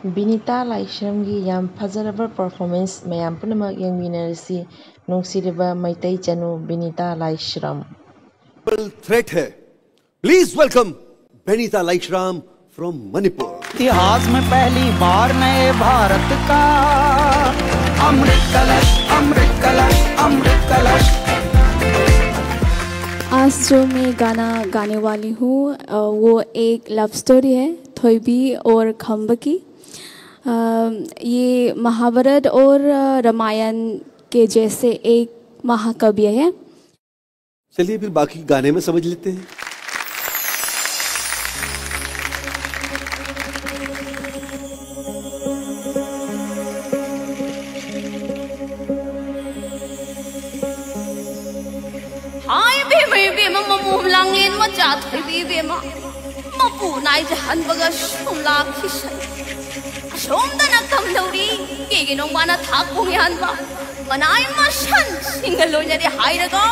Binita Laishramgi yam fazaraba performance mayam punamak yengminarisi nungsiriba maitai chanu Binita Laishram. Threat hai. Please welcome Binita Laishram from Manipur. इतिहास में पहली बार नए भारत का अमृत कलश अमृत कलश अमृत कलश। आज जो मैं गाना गाने वाली हूँ वो एक लव स्टोरी है, थोइबी और खम्ब की। ये महाभारत और रामायण के जैसे एक महाकाव्य है। चलिए फिर बाकी गाने में समझ लेते हैं। हाय बे ममुम लांगलेन मचा थोइबी बेमा मपु नाइ जहन बगा शुमला खिसन सोमदना कमलौरी केगे नोंबाना थापुंग यानबा मनाइ मसन सिंगलो जरे हाइरगा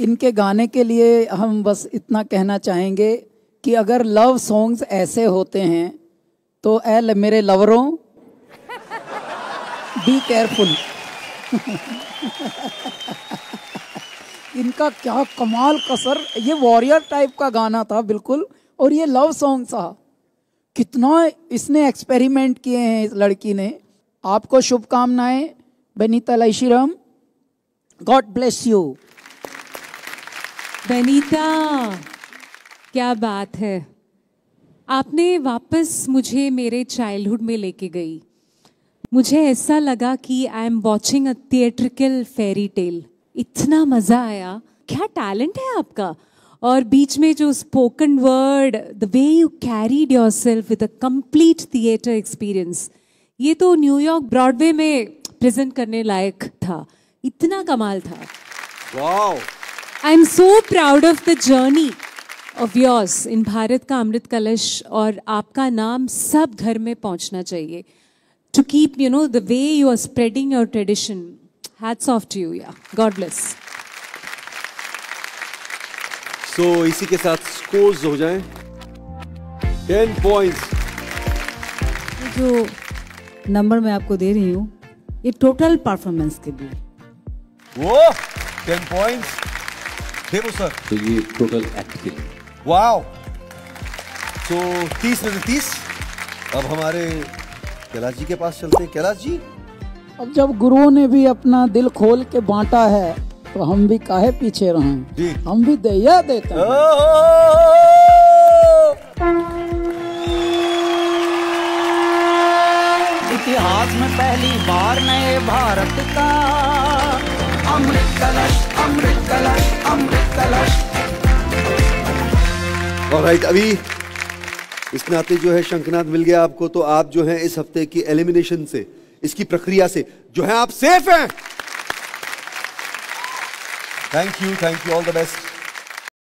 इनके गाने के लिए हम बस इतना कहना चाहेंगे कि अगर लव सॉन्ग्स ऐसे होते हैं तो मेरे लवरों बी केयरफुल। इनका क्या कमाल का सर, ये वॉरियर टाइप का गाना था बिल्कुल, और ये लव सॉन्ग था। कितना इसने एक्सपेरिमेंट किए हैं इस लड़की ने। आपको शुभकामनाएं बेनीता लैशिरम, गॉड ब्लेस यू। बेनीता, क्या बात है, आपने वापस मुझे मेरे चाइल्डहुड में लेके गई। मुझे ऐसा लगा कि I am watching a theatrical fairy tale. इतना मज़ा आया, क्या टैलेंट है आपका। और बीच में जो spoken word, the way you carried yourself with a complete theatre experience, ये तो न्यूयॉर्क ब्रॉडवे में प्रेजेंट करने लायक था। इतना कमाल था। Wow, I am so proud of the journey of yours in Bharat का अमृत कलश, और आपका नाम सब घर में पहुंचना चाहिए। To keep, you know, the way you are spreading your tradition. Hats off to you, yeah. God bless. So इसी के साथ स्कोर्स हो जाएं। 10 points। जो नंबर मैं आपको दे रही हूँ, ये टोटल परफॉर्मेंस के लिए। वो 10 points। देवो सर। तो ये टोटल एक्ट के लिए। वाओ। तो 30 में से 30। अब हमारे कैलाश जी के पास चलते हैं। कैलाश जी, अब जब गुरुओं ने भी अपना दिल खोल के बांटा है, तो हम भी काहे पीछे रहें जी, हम भी दिया देते हैं। इतिहास में पहली बार नए भारत का अमृत कलश, अमृत कलश, अमृत कलश। ऑलराइट, अभी इस नाते जो है शंखनाद मिल गया आपको, तो आप जो है इस हफ्ते की एलिमिनेशन से, इसकी प्रक्रिया से जो है आप सेफ हैं। Thank you, all the best.